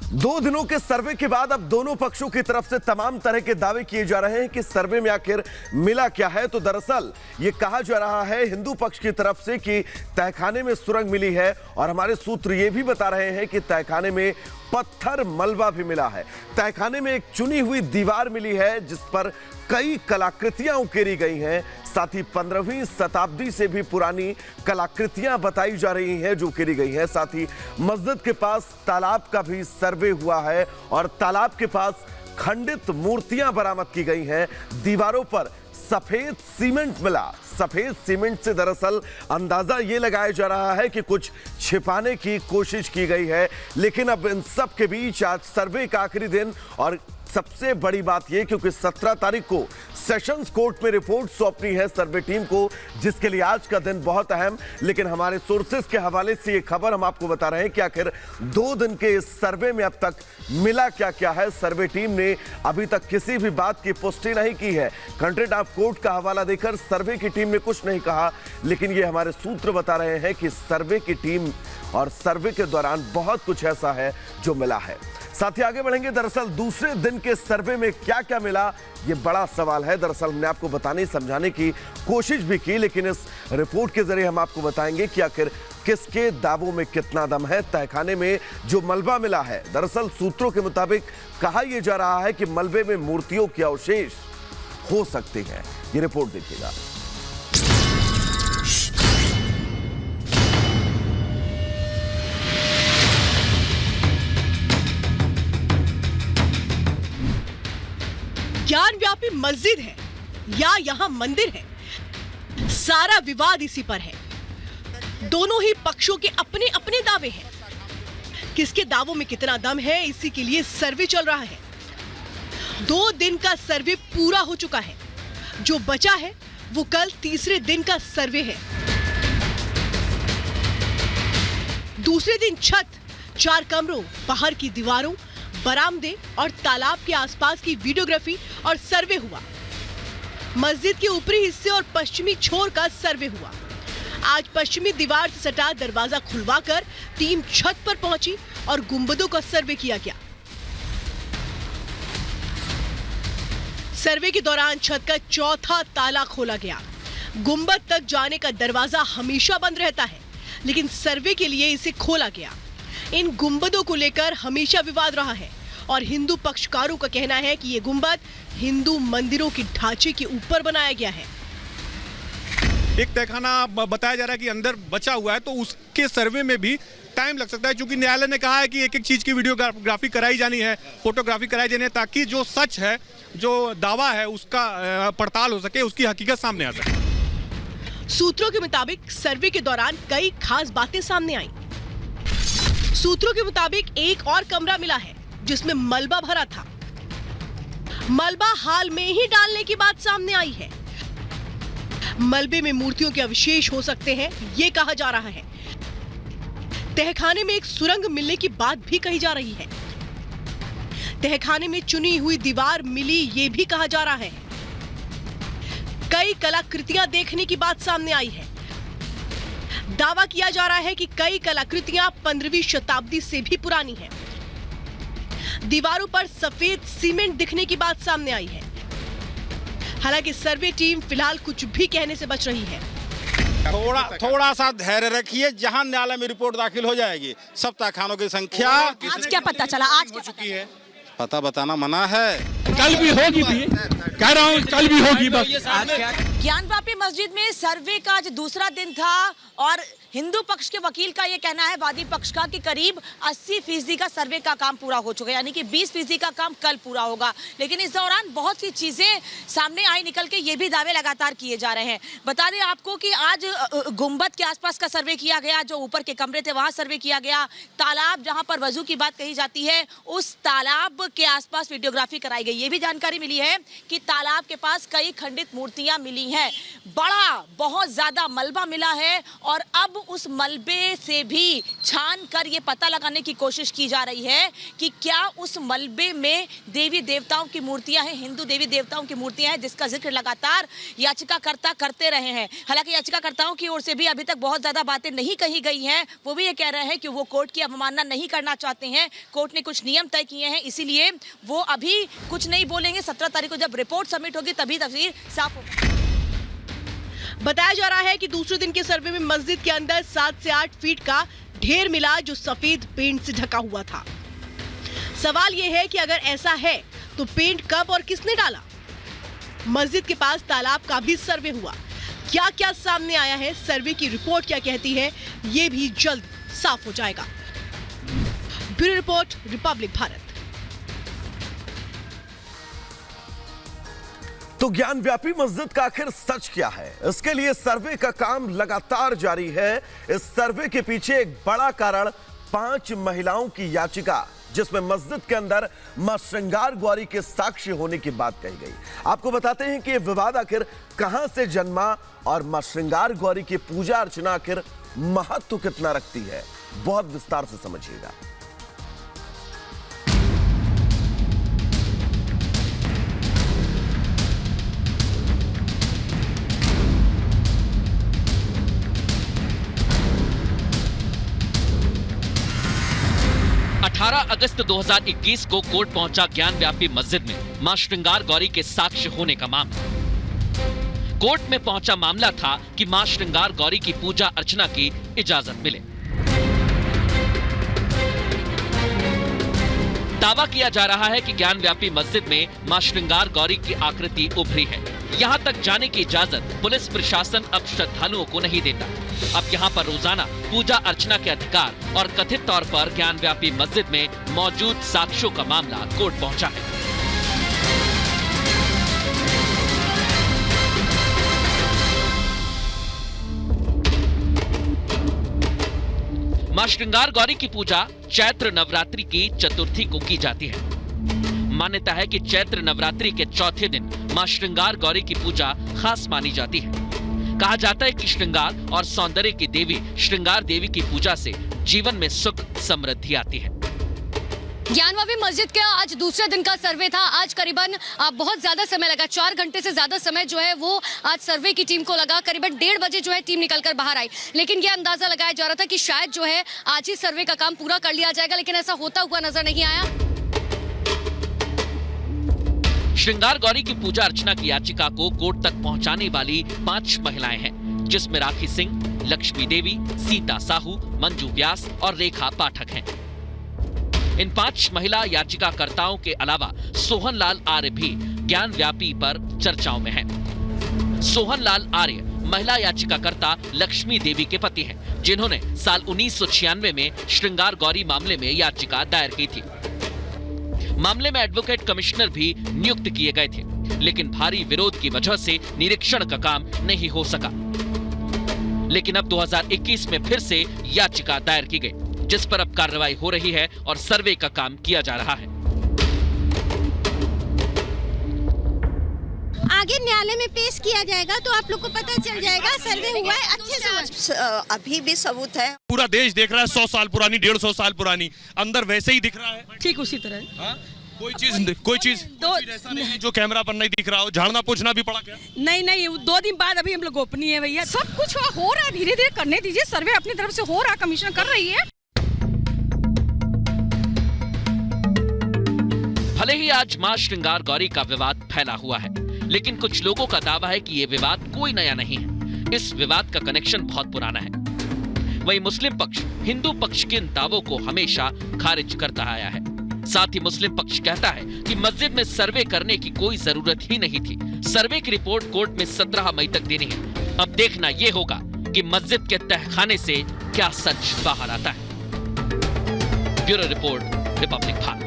2 दिनों के सर्वे के बाद अब दोनों पक्षों की तरफ से तमाम तरह के दावे किए जा रहे हैं कि सर्वे में आखिर मिला क्या है। तो दरअसल ये कहा जा रहा है हिंदू पक्ष की तरफ से कि तहखाने में सुरंग मिली है और हमारे सूत्र ये भी बता रहे हैं कि तहखाने में पत्थर मलबा भी मिला है। तहखाने में एक चुनी हुई दीवार मिली है जिस पर कई कलाकृतियां उकेरी गई हैं। साथ ही 15वीं शताब्दी से भी पुरानी कलाकृतियां बताई जा रही हैं जो उकेरी गई हैं। साथ ही मस्जिद के पास तालाब का भी सर्वे हुआ है और तालाब के पास खंडित मूर्तियां बरामद की गई हैं। दीवारों पर सफेद सीमेंट मिला। सफेद सीमेंट से दरअसल अंदाजा यह लगाया जा रहा है कि कुछ छिपाने की कोशिश की गई है। लेकिन अब इन सब के बीच आज सर्वे का आखिरी दिन और सबसे बड़ी बात यह क्योंकि 17 तारीख को सेशंस कोर्ट में रिपोर्ट सौंपनी है सर्वे टीम को, जिसके लिए आज का दिन बहुत अहम। लेकिन हमारे सोर्सेस के हवाले से ये खबर हम आपको बता रहे हैं कि आखिर 2 दिन के इस सर्वे में अब तक मिला क्या क्या है। सर्वे टीम ने अभी तक किसी भी बात की पुष्टि नहीं की है। कंटेंट ऑफ कोर्ट का हवाला देकर सर्वे की टीम ने कुछ नहीं कहा, लेकिन ये हमारे सूत्र बता रहे हैं कि सर्वे की टीम और सर्वे के दौरान बहुत कुछ ऐसा है जो मिला है। साथ ही आगे बढ़ेंगे। दरअसल दूसरे दिन के सर्वे में क्या क्या मिला ये बड़ा सवाल है। दरअसल हमने आपको बताने समझाने की कोशिश भी की, लेकिन इस रिपोर्ट के जरिए हम आपको बताएंगे कि आखिर किसके दावों में कितना दम है। तहखाने में जो मलबा मिला है, दरअसल सूत्रों के मुताबिक कहा यह जा रहा है कि मलबे में मूर्तियों के अवशेष हो सकते हैं। ये रिपोर्ट देखिएगा। ज्ञानव्यापी मस्जिद है या यहाँ मंदिर है, सारा विवाद इसी पर है। दोनों ही पक्षों के अपने अपने दावे हैं। किसके दावों में कितना दम है इसी के लिए सर्वे चल रहा है। 2 दिन का सर्वे पूरा हो चुका है। जो बचा है वो कल तीसरे दिन का सर्वे है। दूसरे दिन छत, 4 कमरों, बाहर की दीवारों, बरामदे और तालाब के आसपास की वीडियोग्राफी और सर्वे हुआ। मस्जिद के ऊपरी हिस्से और पश्चिमी छोर का सर्वे हुआ। आज पश्चिमी दीवार से सटा दरवाजा खुलवाकर टीम छत पर पहुंची और गुंबदों का सर्वे किया गया। सर्वे के दौरान छत का चौथा ताला खोला गया। गुंबद तक जाने का दरवाजा हमेशा बंद रहता है, लेकिन सर्वे के लिए इसे खोला गया। इन गुंबदों को लेकर हमेशा विवाद रहा है और हिंदू पक्षकारों का कहना है कि ये गुंबद हिंदू मंदिरों के ढांचे के ऊपर बनाया गया है। एक तहखाना बताया जा रहा है कि अंदर बचा हुआ है, तो उसके सर्वे में भी टाइम लग सकता है, क्योंकि न्यायालय ने कहा है कि एक एक चीज की वीडियोग्राफी कराई जानी है, फोटोग्राफी कराई जानी है, ताकि जो सच है, जो दावा है, उसका पड़ताल हो सके, उसकी हकीकत सामने आ सके। सूत्रों के मुताबिक सर्वे के दौरान कई खास बातें सामने आई। सूत्रों के मुताबिक एक और कमरा मिला है जिसमें मलबा भरा था। मलबा हाल में ही डालने की बात सामने आई है। मलबे में मूर्तियों के अवशेष हो सकते हैं, यह कहा जा रहा है। तहखाने में एक सुरंग मिलने की बात भी कही जा रही है। तहखाने में चुनी हुई दीवार मिली, यह भी कहा जा रहा है। कई कलाकृतियां देखने की बात सामने आई है। दावा किया जा रहा है कि कई कलाकृतियां 15वीं शताब्दी से भी पुरानी हैं। दीवारों पर सफेद सीमेंट दिखने की बात सामने आई है। हालांकि सर्वे टीम फिलहाल कुछ भी कहने से बच रही है। थोड़ा सा धैर्य रखिए, जहां न्यायालय में रिपोर्ट दाखिल हो जाएगी, सब तहखानों की संख्या आज क्या पता चला? आज हो चुकी है, पता बताना मना है। कल भी होगी भी, कह रहा हूँ कल भी होगी। बस ज्ञानव्यापी मस्जिद में सर्वे का आज दूसरा दिन था और हिंदू पक्ष के वकील का यह कहना है, वादी पक्ष का, कि करीब 80% का सर्वे का काम पूरा हो चुका है, यानी कि 20% का काम कल पूरा होगा। लेकिन इस दौरान बहुत सी चीजें सामने आई निकल के, ये भी दावे लगातार किए जा रहे हैं। बता दें आपको कि आज गुंबद के आसपास का सर्वे किया गया, जो ऊपर के कमरे थे वहां सर्वे किया गया। तालाब, जहां पर वजू की बात कही जाती है, उस तालाब के आसपास वीडियोग्राफी कराई गई। ये भी जानकारी मिली है कि तालाब के पास कई खंडित मूर्तियां मिली हैं। बड़ा, बहुत ज्यादा मलबा मिला है और अब उस मलबे से भी छान कर ये पता लगाने की कोशिश की जा रही है कि क्या उस मलबे में देवी देवताओं की मूर्तियां हैं, हिंदू देवी देवताओं की मूर्तियां हैं, जिसका जिक्र लगातार याचिकाकर्ता करते रहे हैं। हालांकि याचिकाकर्ताओं की ओर से भी अभी तक बहुत ज्यादा बातें नहीं कही गई हैं। वो भी ये कह रहे हैं कि वो कोर्ट की अवमानना नहीं करना चाहते हैं। कोर्ट ने कुछ नियम तय किए हैं, इसीलिए वो अभी कुछ नहीं बोलेंगे। 17 तारीख को जब रिपोर्ट सबमिट होगी तभी तस्वीर साफ होगी। बताया जा रहा है कि दूसरे दिन के सर्वे में मस्जिद के अंदर 7 से 8 फीट का ढेर मिला जो सफेद पेंट से ढका हुआ था। सवाल यह है कि अगर ऐसा है तो पेंट कब और किसने डाला? मस्जिद के पास तालाब का भी सर्वे हुआ। क्या क्या सामने आया है, सर्वे की रिपोर्ट क्या कहती है, ये भी जल्द साफ हो जाएगा। Bureau report, Republic Bharat. तो ज्ञानव्यापी मस्जिद का आखिर सच क्या है, इसके लिए सर्वे का काम लगातार जारी है। इस सर्वे के पीछे एक बड़ा कारण 5 महिलाओं की याचिका, जिसमें मस्जिद के अंदर मां श्रृंगार गौरी के साक्ष्य होने की बात कही गई। आपको बताते हैं कि यह विवाद आखिर कहां से जन्मा और मां श्रृंगार गौरी की पूजा अर्चना आखिर महत्व कितना रखती है, बहुत विस्तार से समझिएगा। अगस्त 2021 को कोर्ट पहुंचा ज्ञानव्यापी मस्जिद में मां श्रृंगार गौरी के साक्ष्य होने का मामला। कोर्ट में पहुंचा मामला था कि मां श्रृंगार गौरी की पूजा अर्चना की इजाजत मिले। दावा किया जा रहा है कि ज्ञानव्यापी मस्जिद में मां श्रृंगार गौरी की आकृति उभरी है। यहां तक जाने की इजाजत पुलिस प्रशासन अब श्रद्धालुओं को नहीं देता। अब यहां पर रोजाना पूजा अर्चना के अधिकार और कथित तौर पर ज्ञानव्यापी मस्जिद में मौजूद साक्ष्यों का मामला कोर्ट पहुंचा है। मां श्रृंगार गौरी की पूजा चैत्र नवरात्रि की चतुर्थी को की जाती है। मान्यता है कि चैत्र नवरात्रि के चौथे दिन मां श्रृंगार गौरी की पूजा खास मानी जाती है। कहा जाता है कि श्रृंगार और सौंदर्य की देवी श्रृंगार देवी की पूजा से जीवन में सुख समृद्धि आती है। ज्ञानव्यापी मस्जिद के आज दूसरे दिन का सर्वे था। आज करीबन बहुत ज्यादा समय लगा, 4 घंटे से ज्यादा समय जो है वो आज सर्वे की टीम को लगा। करीबन 1:30 बजे जो है टीम निकलकर बाहर आई, लेकिन ये अंदाजा लगाया जा रहा था कि शायद जो है आज ही सर्वे का काम पूरा कर लिया जाएगा, लेकिन ऐसा होता हुआ नजर नहीं आया। श्रृंगार गौरी की पूजा अर्चना की याचिका को कोर्ट तक पहुंचाने वाली 5 महिलाएं हैं, जिसमें राखी सिंह, लक्ष्मी देवी, सीता साहू, मंजू व्यास और रेखा पाठक हैं। इन 5 महिला याचिकाकर्ताओं के अलावा सोहनलाल आर्य भी ज्ञानव्यापी पर चर्चाओं में हैं। सोहनलाल आर्य महिला याचिकाकर्ता लक्ष्मी देवी के पति हैं, जिन्होंने साल 1996 में श्रृंगार गौरी मामले में याचिका दायर की थी। मामले में एडवोकेट कमिश्नर भी नियुक्त किए गए थे, लेकिन भारी विरोध की वजह से निरीक्षण का काम नहीं हो सका। लेकिन अब 2021 में फिर से याचिका दायर की गई, जिस पर अब कार्रवाई हो रही है और सर्वे का काम किया जा रहा है। आगे न्यायालय में पेश किया जाएगा तो आप लोग को पता चल जाएगा। सर्वे हुआ है, अच्छे से अभी भी सबूत है। पूरा देश देख रहा है, 100 साल पुरानी, 150 साल पुरानी, अंदर वैसे ही दिख रहा है, ठीक उसी तरह। हाँ? कोई चीज ऐसा नहीं है जो कैमरा पर नहीं दिख रहा हो। झाड़ना पोछना भी पड़ा क्या? नहीं, 2 दिन बाद अभी हम लोग गोपनीय है भैया। सब कुछ हो रहा है, धीरे धीरे करने दीजिए। सर्वे अपनी तरफ से हो रहा, कमीशन कर रही है। भले ही आज मां श्रृंगार गौरी का विवाद फैला हुआ है, लेकिन कुछ लोगों का दावा है कि ये विवाद कोई नया नहीं है। इस विवाद का कनेक्शन बहुत पुराना है। वहीं मुस्लिम पक्ष हिंदू पक्ष के इन दावों को हमेशा खारिज करता आया है। साथ ही मुस्लिम पक्ष कहता है कि मस्जिद में सर्वे करने की कोई जरूरत ही नहीं थी। सर्वे की रिपोर्ट कोर्ट में 17 मई तक देनी है। अब देखना यह होगा कि मस्जिद के तहखाने से क्या सच बाहर आता है। Bureau report, Republic Bharat.